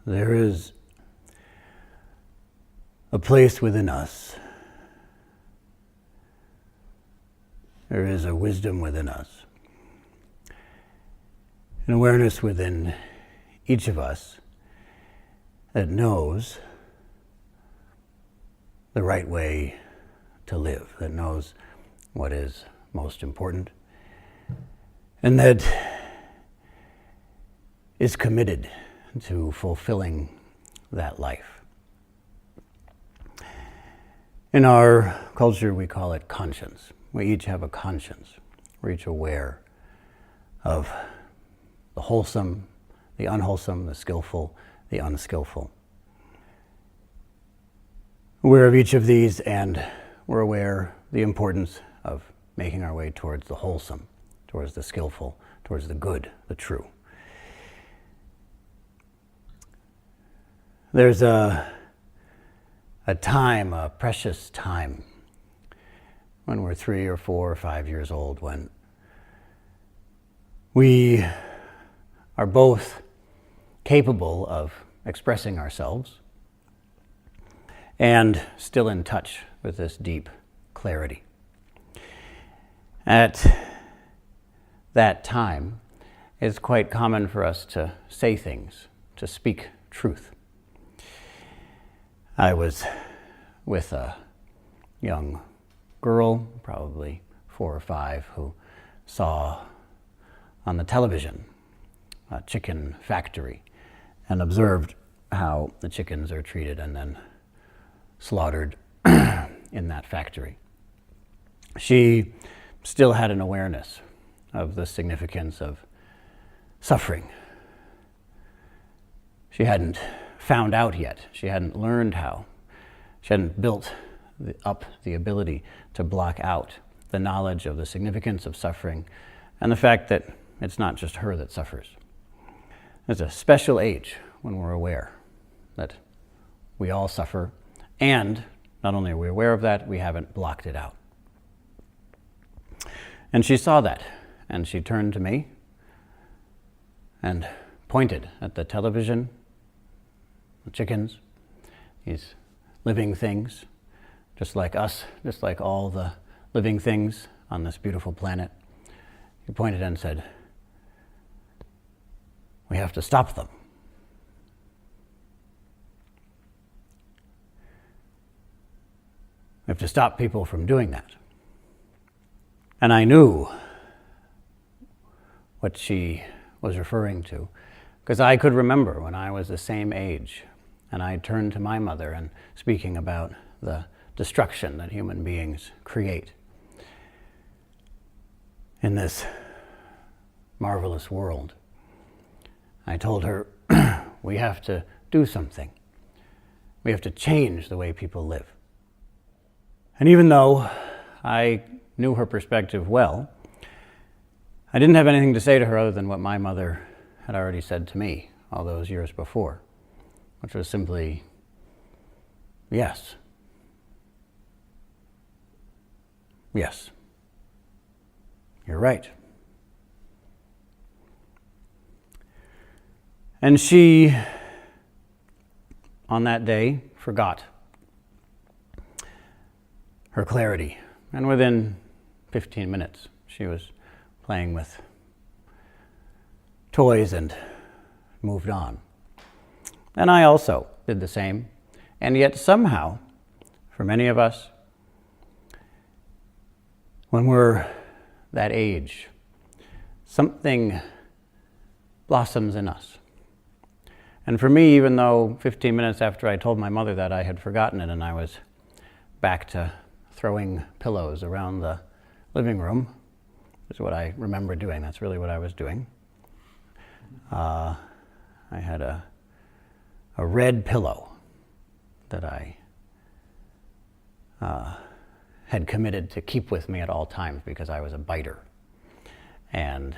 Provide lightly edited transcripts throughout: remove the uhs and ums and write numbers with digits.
There is a place within us. There is a wisdom within us, an awareness within each of us that knows the right way to live, that knows what is most important, and that is committed to fulfilling that life. In our culture, we call it conscience. We each have a conscience. We're each aware of the wholesome, the unwholesome, the skillful, the unskillful. Aware of each of these, and we're aware the importance of making our way towards the wholesome, towards the skillful, towards the good, the true. There's a time, a precious time, when we're 3 or 4 or 5 years old, when we are both capable of expressing ourselves and still in touch with this deep clarity. At that time, it's quite common for us to say things, to speak truth. I was with a young girl, probably 4 or 5, who saw on the television a chicken factory and observed how the chickens are treated and then slaughtered in that factory. She still had an awareness of the significance of suffering. She hadn't found out yet. She hadn't learned how. She hadn't built up the ability to block out the knowledge of the significance of suffering and the fact that it's not just her that suffers. There's a special age when we're aware that we all suffer, and not only are we aware of that, we haven't blocked it out. And she saw that, and she turned to me and pointed at the television, the chickens, these living things, just like us, just like all the living things on this beautiful planet. He pointed and said, "We have to stop them." We have to stop people from doing that. And I knew what she was referring to, because I could remember when I was the same age and I turned to my mother and speaking about the destruction that human beings create in this marvelous world. I told her, we have to do something. We have to change the way people live. And even though I knew her perspective well, I didn't have anything to say to her other than what my mother had already said to me all those years before, which was simply, yes. Yes. You're right. And she, on that day, forgot her clarity. And within 15 minutes, she was playing with toys and moved on. And I also did the same. And yet somehow, for many of us, when we're that age, something blossoms in us. And for me, even though 15 minutes after I told my mother that, I had forgotten it and I was back to throwing pillows around the living room, which is what I remember doing. That's really what I was doing. I had a red pillow that I had committed to keep with me at all times because I was a biter. And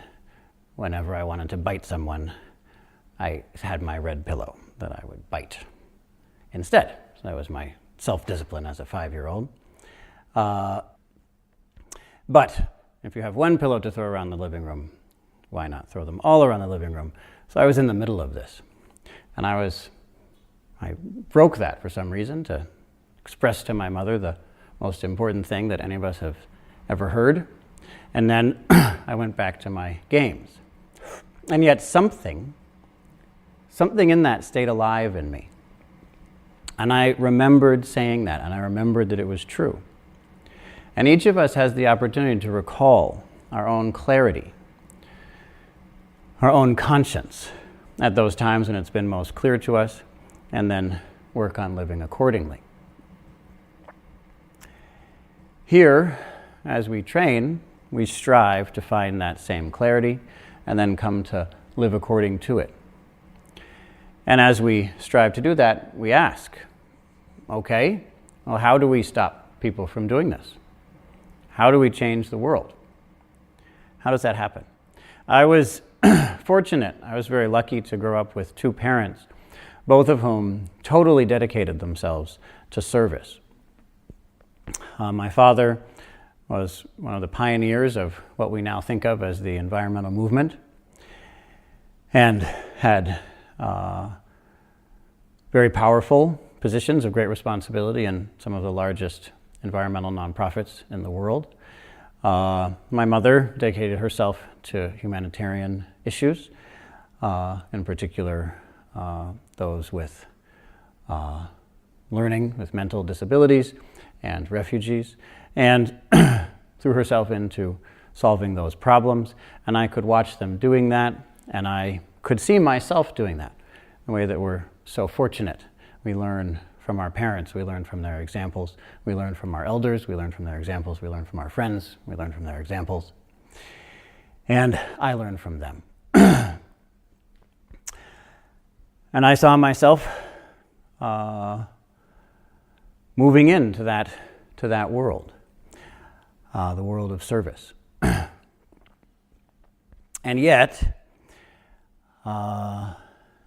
whenever I wanted to bite someone, I had my red pillow that I would bite instead. So that was my self-discipline as a 5-year-old. But if you have one pillow to throw around the living room, why not throw them all around the living room? So I was in the middle of this. And I broke that for some reason to express to my mother the most important thing that any of us have ever heard. And then I went back to my games. And yet something in that stayed alive in me. And I remembered saying that, and I remembered that it was true. And each of us has the opportunity to recall our own clarity, our own conscience at those times when it's been most clear to us, and then work on living accordingly. Here, as we train, we strive to find that same clarity and then come to live according to it. And as we strive to do that, we ask, okay, well, how do we stop people from doing this? How do we change the world? How does that happen? I was fortunate. I was very lucky to grow up with two parents, both of whom totally dedicated themselves to service. My father was one of the pioneers of what we now think of as the environmental movement, and had very powerful positions of great responsibility in some of the largest environmental nonprofits in the world. My mother dedicated herself to humanitarian issues, in particular those with learning, with mental disabilities and refugees, and threw herself into solving those problems. And I could watch them doing that, and I could see myself doing that, in a way that we're so fortunate. We learn from our parents, we learn from their examples, we learn from our elders, we learn from their examples, we learn from our friends, we learn from their examples, and I learn from them. And I saw myself moving into that world, the world of service. And yet,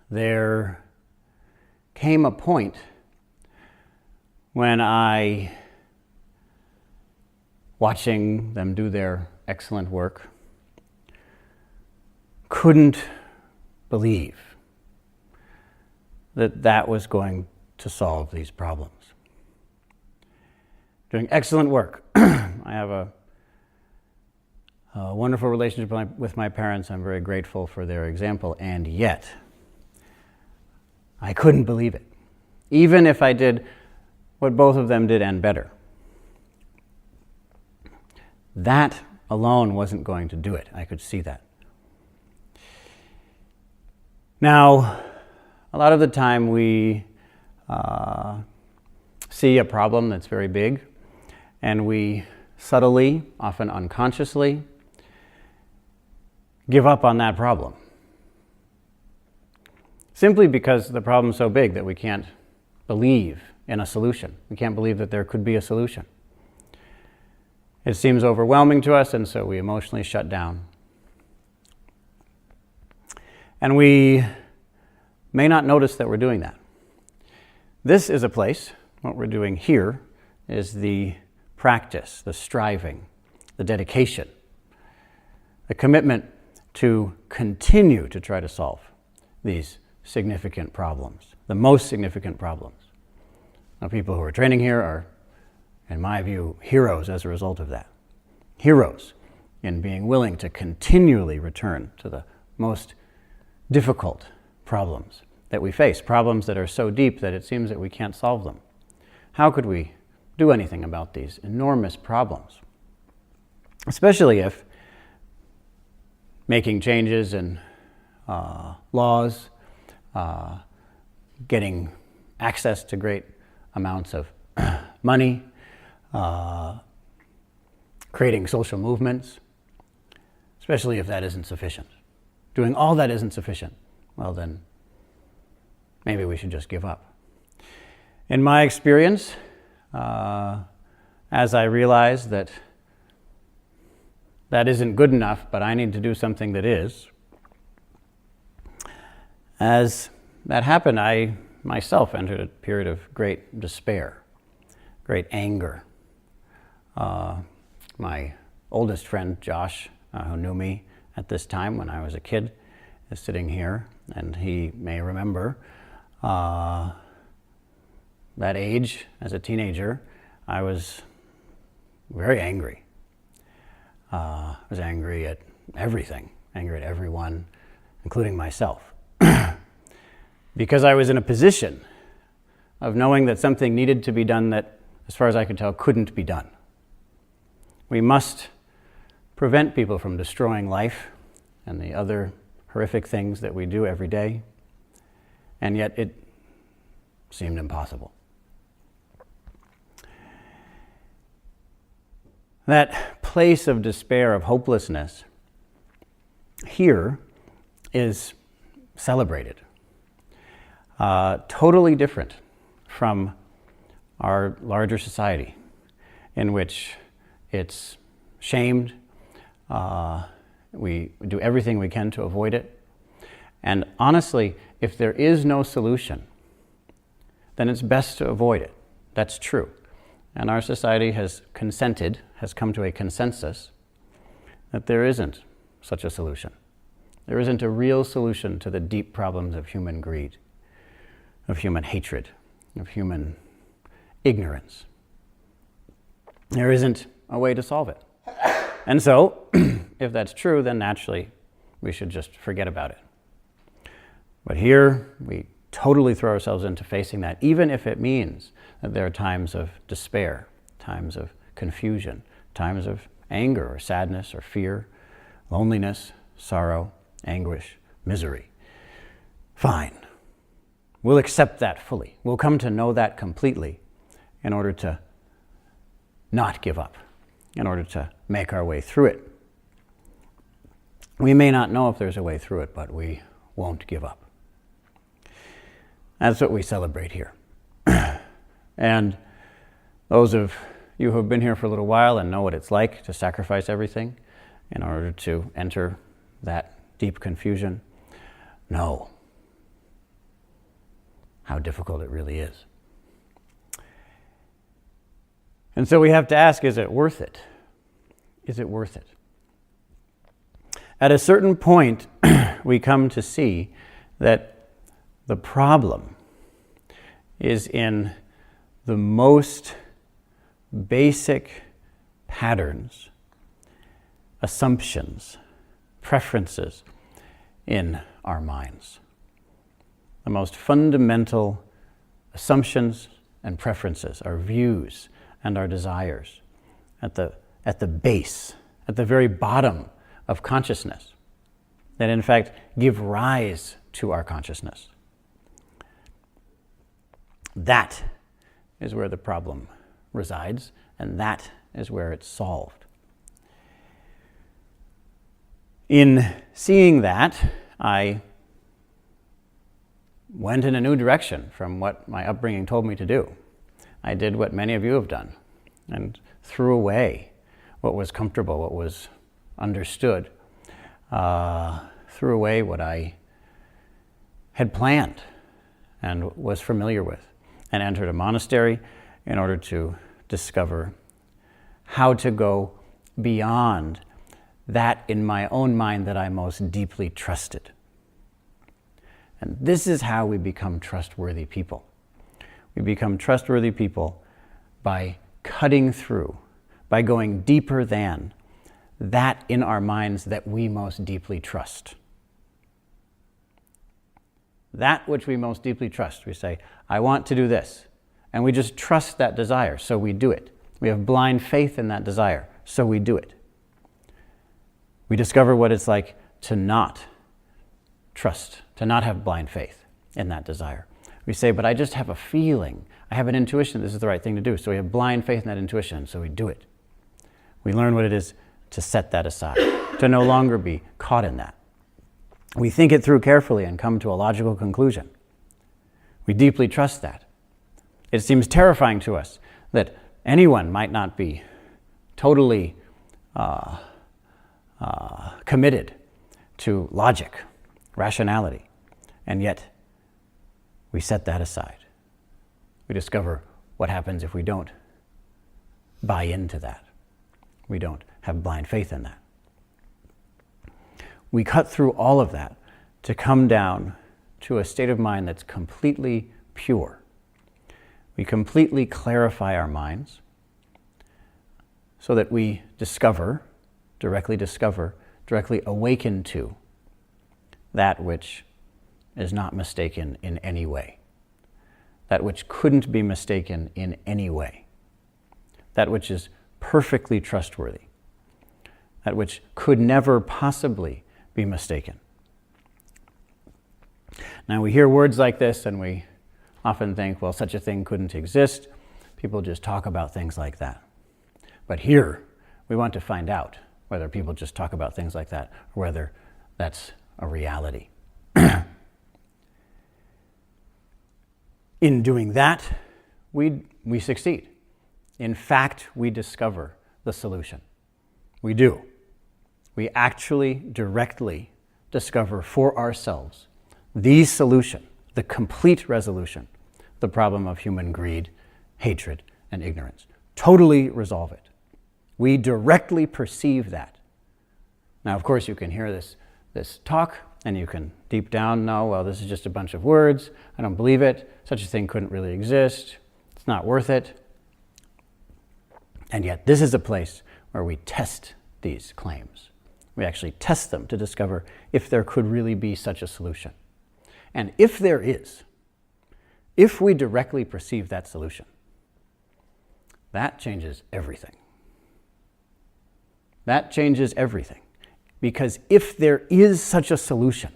there came a point when I, watching them do their excellent work, couldn't believe that that was going to solve these problems. Doing excellent work. I have a wonderful relationship with my parents. I'm very grateful for their example, and yet I couldn't believe it, even if I did what both of them did and better. That alone wasn't going to do it. I could see that. Now, a lot of the time we see a problem that's very big, and we subtly, often unconsciously, give up on that problem. Simply because the problem's so big that we can't believe in a solution. We can't believe that there could be a solution. It seems overwhelming to us, and so we emotionally shut down. And we may not notice that we're doing that. This is a place, what we're doing here is the practice, the striving, the dedication, the commitment to continue to try to solve these significant problems, the most significant problems. Now, people who are training here are, in my view, heroes as a result of that. Heroes in being willing to continually return to the most difficult problems that we face, problems that are so deep that it seems that we can't solve them. How could we do anything about these enormous problems? Especially if making changes in laws, getting access to great amounts of money, creating social movements, especially if that isn't sufficient. Doing all that isn't sufficient, well then, maybe we should just give up. In my experience, as I realized that that isn't good enough, but I need to do something that is, as that happened, I myself entered a period of great despair, great anger. My oldest friend, Josh, who knew me at this time when I was a kid, is sitting here, and he may remember that age as a teenager. I was very angry. I was angry at everything, angry at everyone, including myself, because I was in a position of knowing that something needed to be done that, as far as I could tell, couldn't be done. We must prevent people from destroying life and the other horrific things that we do every day, and yet it seemed impossible. That place of despair, of hopelessness, here is celebrated. Totally different from our larger society, in which it's shamed. We do everything we can to avoid it. And honestly, if there is no solution, then it's best to avoid it. That's true. And our society has come to a consensus that there isn't such a solution. There isn't a real solution to the deep problems of human greed, of human hatred, of human ignorance. There isn't a way to solve it. And so, if that's true, then naturally we should just forget about it. But here, we totally throw ourselves into facing that, even if it means that there are times of despair, times of confusion, times of anger or sadness or fear, loneliness, sorrow, anguish, misery. Fine. We'll accept that fully. We'll come to know that completely in order to not give up, in order to make our way through it. We may not know if there's a way through it, but we won't give up. That's what we celebrate here. And those of you who have been here for a little while and know what it's like to sacrifice everything in order to enter that deep confusion, know how difficult it really is. And so we have to ask, is it worth it? Is it worth it? At a certain point, we come to see that the problem is in the most basic patterns, assumptions, preferences in our minds. The most fundamental assumptions and preferences, our views and our desires at the base, at the very bottom of consciousness, that in fact give rise to our consciousness. That is where the problem resides, and that is where it's solved. In seeing that, I went in a new direction from what my upbringing told me to do. I did what many of you have done, and threw away what was comfortable, what was understood, threw away what I had planned and was familiar with, and entered a monastery in order to discover how to go beyond that in my own mind that I most deeply trusted. And this is how we become trustworthy people. We become trustworthy people by cutting through, by going deeper than that in our minds that we most deeply trust. That which we most deeply trust. We say, I want to do this. And we just trust that desire, so we do it. We have blind faith in that desire, so we do it. We discover what it's like to not trust, to not have blind faith in that desire. We say, but I just have a feeling, I have an intuition this is the right thing to do. So we have blind faith in that intuition, so we do it. We learn what it is to set that aside, to no longer be caught in that. We think it through carefully and come to a logical conclusion. We deeply trust that. It seems terrifying to us that anyone might not be totally committed to logic, rationality, and yet we set that aside. We discover what happens if we don't buy into that. We don't have blind faith in that. We cut through all of that to come down to a state of mind that's completely pure. We completely clarify our minds so that we directly awaken to that which is not mistaken in any way, that which couldn't be mistaken in any way, that which is perfectly trustworthy, that which could never possibly be mistaken. Now we hear words like this and we often think, well, such a thing couldn't exist. People just talk about things like that. But here, we want to find out whether people just talk about things like that or whether that's a reality. In doing that, we succeed. In fact, we discover the solution. We do. We actually directly discover for ourselves the solution, the complete resolution, the problem of human greed, hatred, and ignorance. Totally resolve it. We directly perceive that. Now, of course, you can hear this talk, and you can deep down know, well, this is just a bunch of words. I don't believe it. Such a thing couldn't really exist. It's not worth it. And yet, this is a place where we test these claims. We actually test them to discover if there could really be such a solution. And if there is, if we directly perceive that solution, that changes everything. That changes everything. Because if there is such a solution,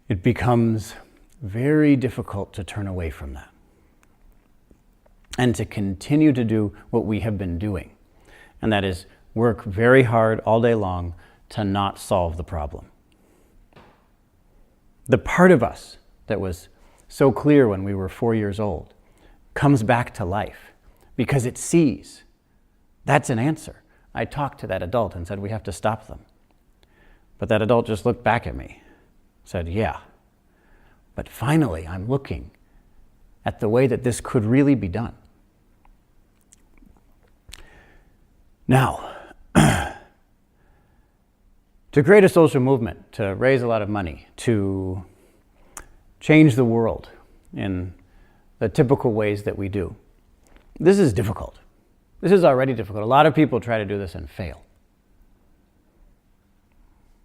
it becomes very difficult to turn away from that and to continue to do what we have been doing. And that is work very hard all day long to not solve the problem. The part of us that was so clear when we were 4 years old comes back to life because it sees that's an answer. I talked to that adult and said, we have to stop them. But that adult just looked back at me, said, yeah. But finally, I'm looking at the way that this could really be done. Now, to create a social movement, to raise a lot of money, to change the world in the typical ways that we do, this is difficult. This is already difficult. A lot of people try to do this and fail.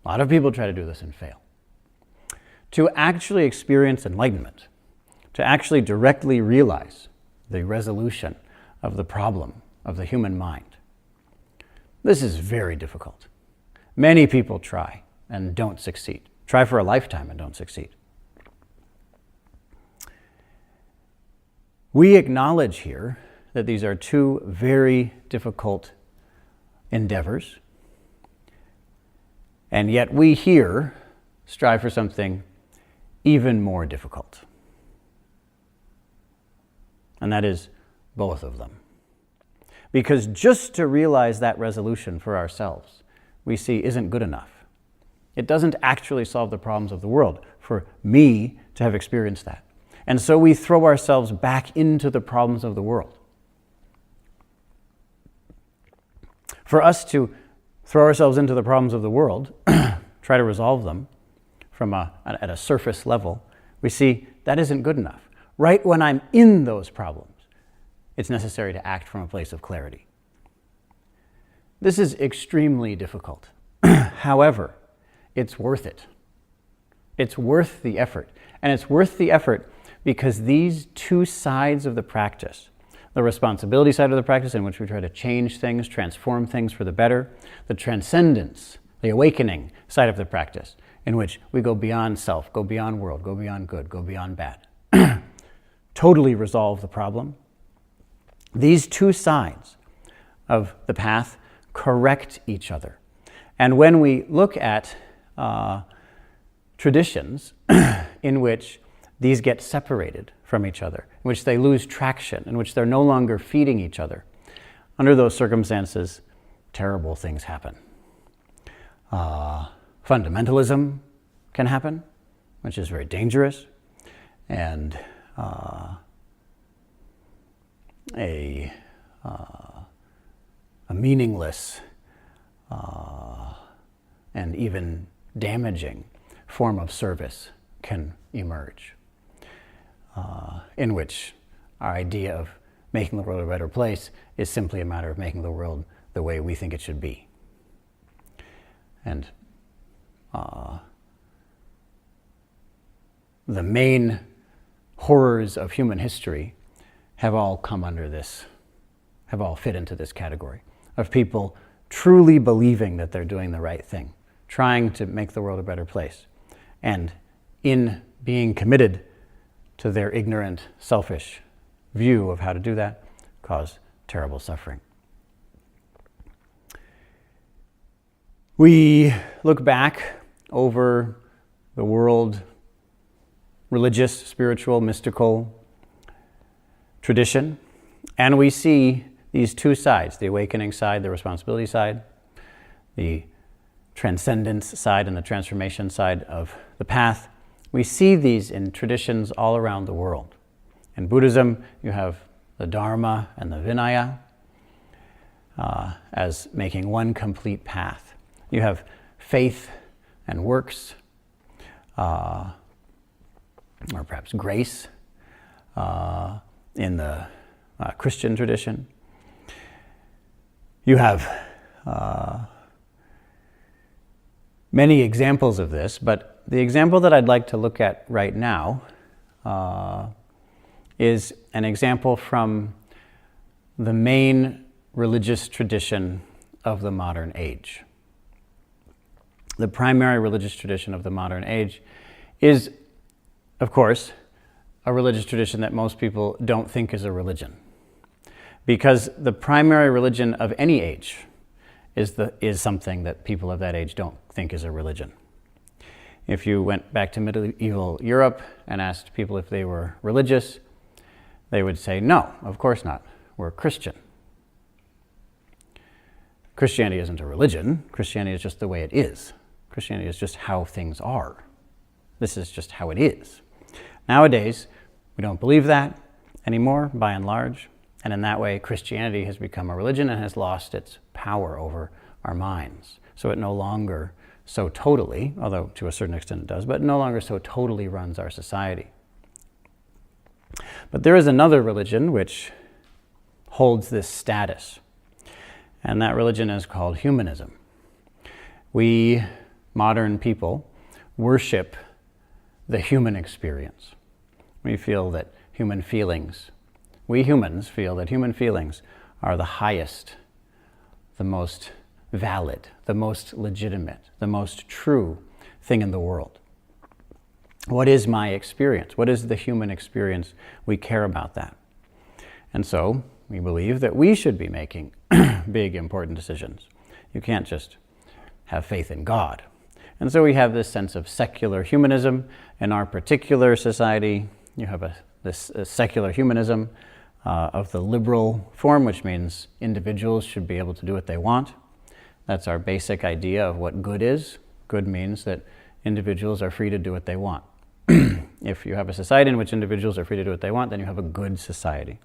A lot of people try to do this and fail. To actually experience enlightenment, to actually directly realize the resolution of the problem of the human mind, this is very difficult. Many people try and don't succeed. Try for a lifetime and don't succeed. We acknowledge here that these are two very difficult endeavors, and yet we here strive for something even more difficult. And that is both of them. Because just to realize that resolution for ourselves, we see isn't good enough. It doesn't actually solve the problems of the world for me to have experienced that. And so we throw ourselves back into the problems of the world. For us to throw ourselves into the problems of the world, try to resolve them at a surface level, we see that isn't good enough. Right when I'm in those problems, it's necessary to act from a place of clarity. This is extremely difficult. However, it's worth it. It's worth the effort. And it's worth the effort because these two sides of the practice, the responsibility side of the practice in which we try to change things, transform things for the better, the transcendence, the awakening side of the practice in which we go beyond self, go beyond world, go beyond good, go beyond bad, totally resolve the problem. These two sides of the path correct each other. And when we look at traditions in which these get separated from each other, in which they lose traction, in which they're no longer feeding each other, under those circumstances, terrible things happen. Fundamentalism can happen, which is very dangerous, and a meaningless and even damaging form of service can emerge, in which our idea of making the world a better place is simply a matter of making the world the way we think it should be. And the main horrors of human history have all come under this, have all fit into this category of people truly believing that they're doing the right thing, trying to make the world a better place, and in being committed to their ignorant, selfish view of how to do that, cause terrible suffering. We look back over the world, religious, spiritual, mystical tradition, and we see these two sides, the awakening side, the responsibility side, the transcendence side and the transformation side of the path. We see these in traditions all around the world. In Buddhism, you have the Dharma and the Vinaya as making one complete path. You have faith and works, or perhaps grace in the Christian tradition. You have many examples of this, but the example that I'd like to look at right now is an example from the main religious tradition of the modern age. The primary religious tradition of the modern age is, of course, a religious tradition that most people don't think is a religion. Because the primary religion of any age is something that people of that age don't think is a religion. If you went back to medieval Europe and asked people if they were religious, they would say, no, of course not, we're Christian. Christianity isn't a religion. Christianity is just the way it is. Christianity is just how things are. This is just how it is. Nowadays, we don't believe that anymore, by and large. And in that way, Christianity has become a religion and has lost its power over our minds. So it no longer so totally, although to a certain extent it does, but no longer so totally runs our society. But there is another religion which holds this status, and that religion is called humanism. We modern people worship the human experience. We feel that we humans feel that human feelings are the highest, the most valid, the most legitimate, the most true thing in the world. What is my experience? What is the human experience? We care about that. And so we believe that we should be making big, important decisions. You can't just have faith in God. And so we have this sense of secular humanism. In our particular society, you have this secular humanism of the liberal form, which means individuals should be able to do what they want. That's our basic idea of what good is. Good means that individuals are free to do what they want. If you have a society in which individuals are free to do what they want, then you have a good society.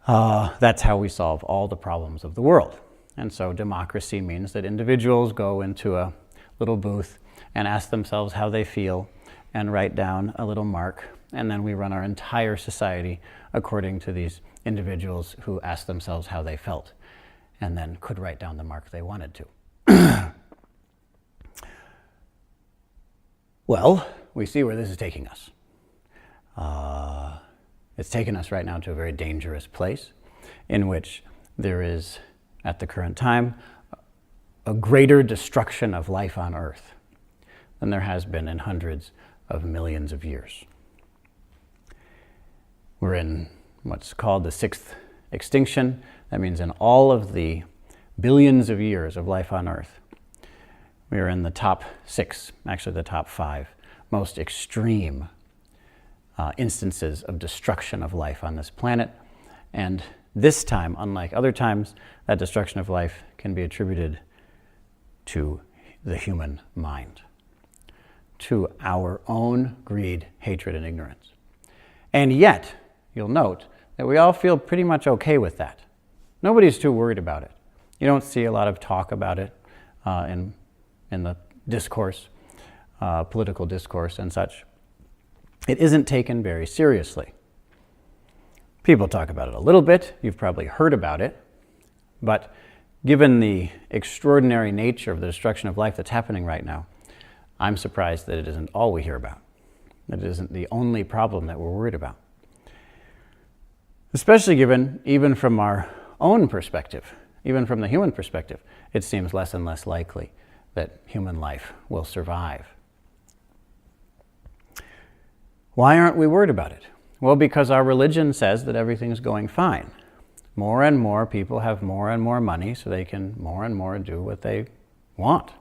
That's how we solve all the problems of the world. And so democracy means that individuals go into a little booth and ask themselves how they feel and write down a little mark, and then we run our entire society according to these individuals who asked themselves how they felt and then could write down the mark they wanted to. Well, we see where this is taking us. It's taken us right now to a very dangerous place in which there is, at the current time, a greater destruction of life on Earth than there has been in hundreds of millions of years. We're in what's called the sixth extinction. That means in all of the billions of years of life on Earth, we are in the top 6, actually the top 5, most extreme instances of destruction of life on this planet. And this time, unlike other times, that destruction of life can be attributed to the human mind, to our own greed, hatred, and ignorance. And yet, you'll note that we all feel pretty much okay with that. Nobody's too worried about it. You don't see a lot of talk about it in in the discourse, political discourse and such, it isn't taken very seriously. People talk about it a little bit. You've probably heard about it. But given the extraordinary nature of the destruction of life that's happening right now, I'm surprised that it isn't all we hear about, that it isn't the only problem that we're worried about. Especially given, even from our own perspective, even from the human perspective, it seems less and less likely that human life will survive. Why aren't we worried about it? Well, because our religion says that everything's going fine. More and more people have more and more money, so they can more and more do what they want.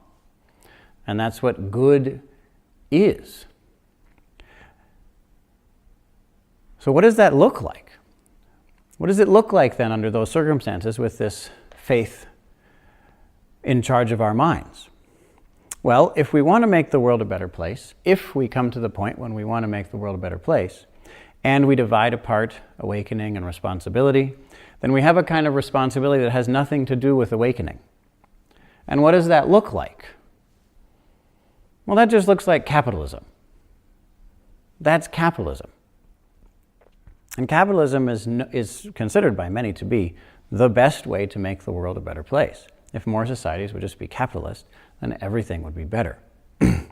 And that's what good is. So what does that look like? What does it look like then under those circumstances with this faith in charge of our minds? Well, if we want to make the world a better place, if we come to the point when we want to make the world a better place, and we divide apart awakening and responsibility, then we have a kind of responsibility that has nothing to do with awakening. And what does that look like? Well, that just looks like capitalism. That's capitalism. And capitalism is considered by many to be the best way to make the world a better place. If more societies would just be capitalist, then everything would be better. You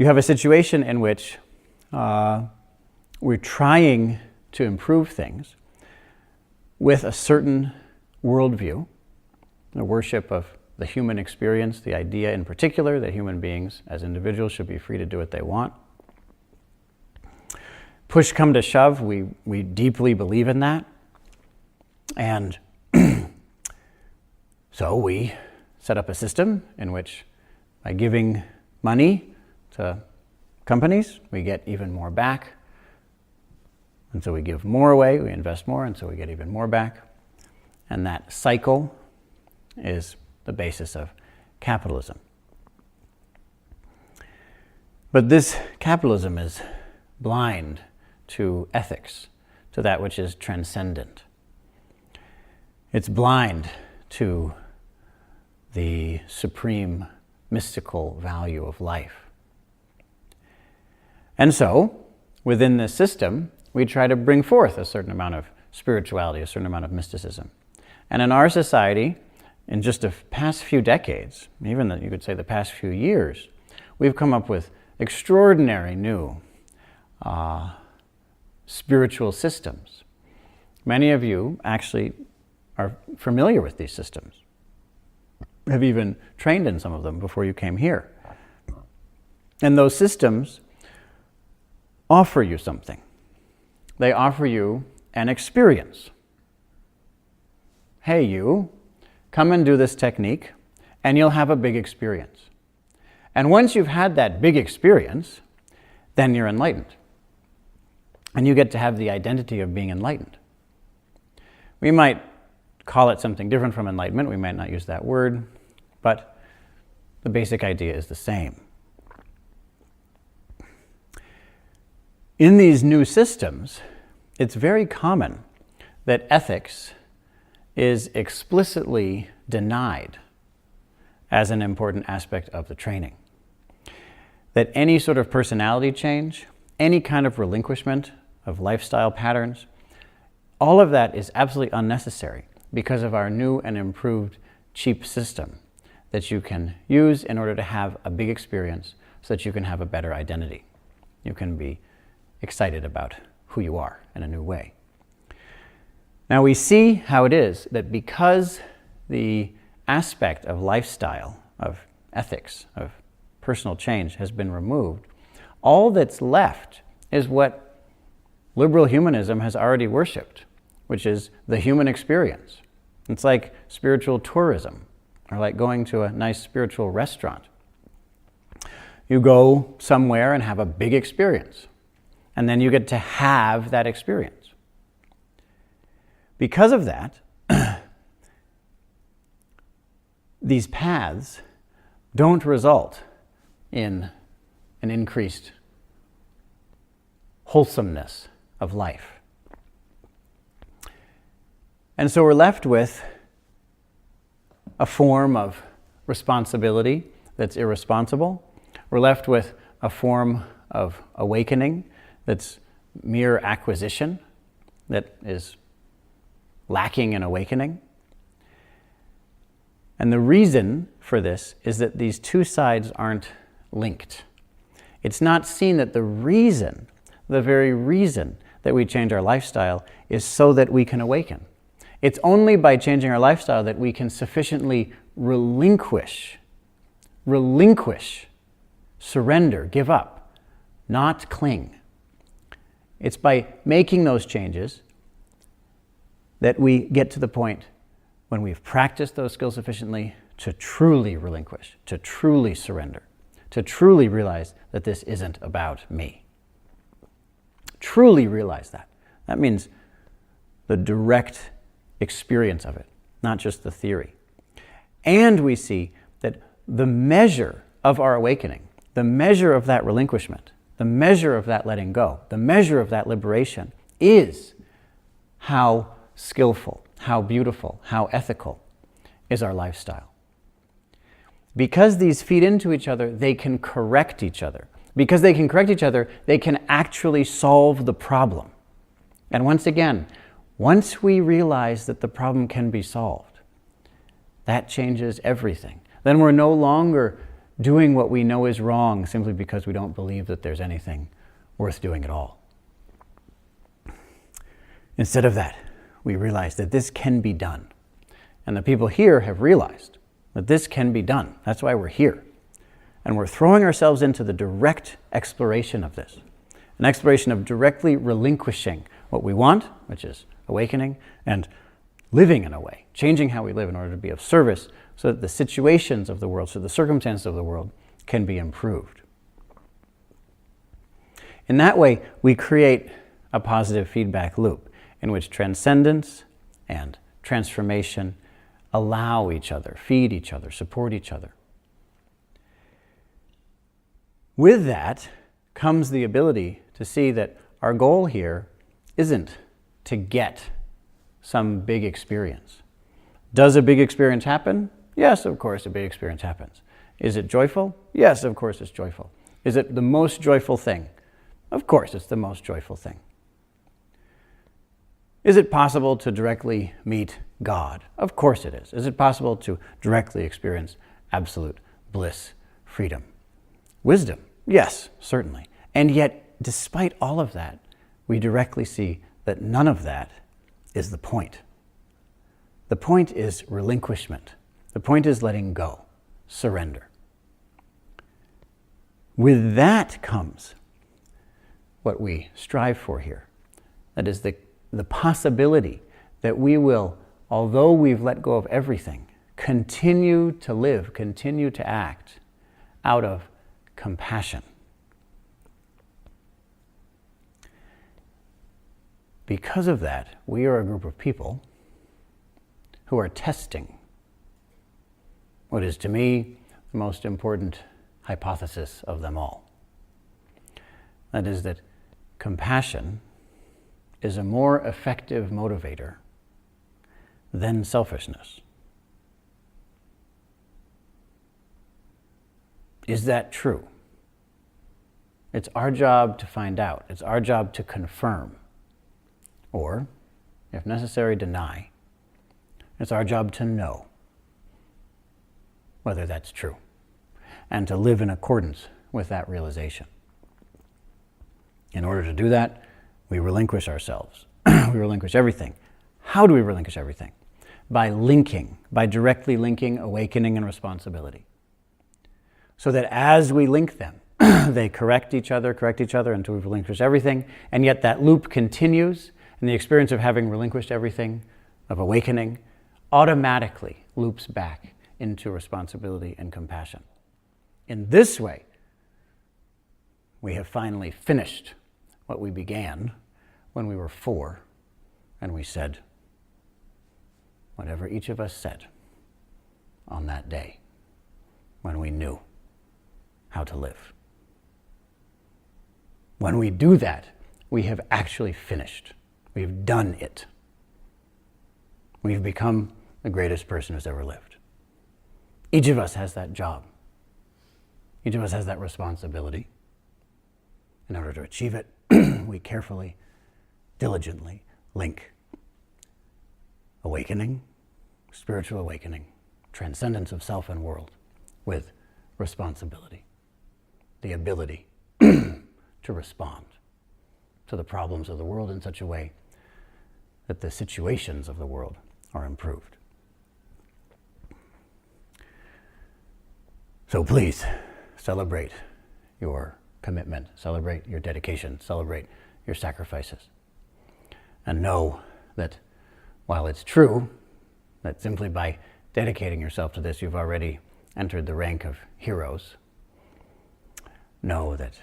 have a situation in which we're trying to improve things with a certain worldview, the worship of the human experience, the idea in particular that human beings as individuals should be free to do what they want. Push come to shove, we deeply believe in that. And so we set up a system in which by giving money to companies, we get even more back. And so we give more away, we invest more, and so we get even more back. And that cycle is the basis of capitalism. But this capitalism is blind to ethics, to that which is transcendent. It's blind to the supreme mystical value of life. And so, within this system, we try to bring forth a certain amount of spirituality, a certain amount of mysticism. And in our society, in just the past few decades, even you could say the past few years, we've come up with extraordinary new spiritual systems. Many of you actually are familiar with these systems, have even trained in some of them before you came here. And those systems offer you something. They offer you an experience. Hey, you, come and do this technique, and you'll have a big experience. And once you've had that big experience, then you're enlightened. And you get to have the identity of being enlightened. We might call it something different from enlightenment. We might not use that word, but the basic idea is the same. In these new systems, it's very common that ethics is explicitly denied as an important aspect of the training. That any sort of personality change, any kind of relinquishment of lifestyle patterns, all of that is absolutely unnecessary because of our new and improved cheap system that you can use in order to have a big experience so that you can have a better identity. You can be excited about who you are in a new way. Now we see how it is that because the aspect of lifestyle, of ethics, of personal change has been removed, all that's left is what liberal humanism has already worshipped, which is the human experience. It's like spiritual tourism, or like going to a nice spiritual restaurant. You go somewhere and have a big experience, and then you get to have that experience. Because of that, these paths don't result in an increased wholesomeness of life. And so we're left with a form of responsibility that's irresponsible. We're left with a form of awakening that's mere acquisition, that is lacking in awakening. And the reason for this is that these two sides aren't linked. It's not seen that the very reason that we change our lifestyle is so that we can awaken. It's only by changing our lifestyle that we can sufficiently relinquish, surrender, give up, not cling. It's by making those changes that we get to the point when we've practiced those skills sufficiently to truly relinquish, to truly surrender, to truly realize that this isn't about me. Truly realize that. That means the direct experience of it, not just the theory. And we see that the measure of our awakening, the measure of that relinquishment, the measure of that letting go, the measure of that liberation is how skillful, how beautiful, how ethical is our lifestyle. Because these feed into each other, they can correct each other. Because they can correct each other, they can actually solve the problem. And once again, once we realize that the problem can be solved, that changes everything. Then we're no longer doing what we know is wrong simply because we don't believe that there's anything worth doing at all. Instead of that, we realize that this can be done. And the people here have realized that this can be done. That's why we're here. And we're throwing ourselves into the direct exploration of this. An exploration of directly relinquishing what we want, which is awakening, and living in a way, changing how we live in order to be of service so that the situations of the world, so the circumstances of the world can be improved. In that way, we create a positive feedback loop in which transcendence and transformation allow each other, feed each other, support each other. With that comes the ability to see that our goal here isn't to get some big experience. Does a big experience happen? Yes, of course, a big experience happens. Is it joyful? Yes, of course it's joyful. Is it the most joyful thing? Of course it's the most joyful thing. Is it possible to directly meet God? Of course it is. Is it possible to directly experience absolute bliss, freedom, wisdom? Yes, certainly. And yet, despite all of that, we directly see that none of that is the point. The point is relinquishment. The point is letting go, surrender. With that comes what we strive for here. That is the possibility that we will, although we've let go of everything, continue to live, continue to act out of compassion. Because of that, we are a group of people who are testing what is, to me, the most important hypothesis of them all. That is that compassion is a more effective motivator than selfishness. Is that true? It's our job to find out. It's our job to confirm. Or, if necessary, deny. It's our job to know whether that's true and to live in accordance with that realization. In order to do that, we relinquish ourselves. We relinquish everything. How do we relinquish everything? By linking, by directly linking awakening and responsibility. So that as we link them, they correct each other until we've relinquished everything, and yet that loop continues, and the experience of having relinquished everything, of awakening, automatically loops back into responsibility and compassion. In this way, we have finally finished what we began when we were 4, and we said whatever each of us said on that day when we knew how to live. When we do that, we have actually finished. We've done it. We've become the greatest person who's ever lived. Each of us has that job. Each of us has that responsibility. In order to achieve it, we carefully, diligently link awakening, spiritual awakening, transcendence of self and world with responsibility, the ability to respond to the problems of the world in such a way that the situations of the world are improved. So please celebrate your commitment, celebrate your dedication, celebrate your sacrifices, and know that while it's true that simply by dedicating yourself to this you've already entered the rank of heroes, know that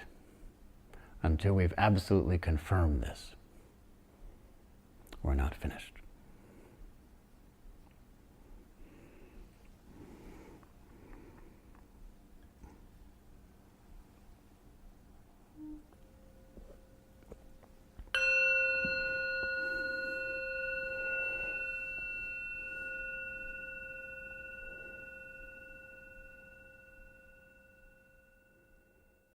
until we've absolutely confirmed this, we're not finished.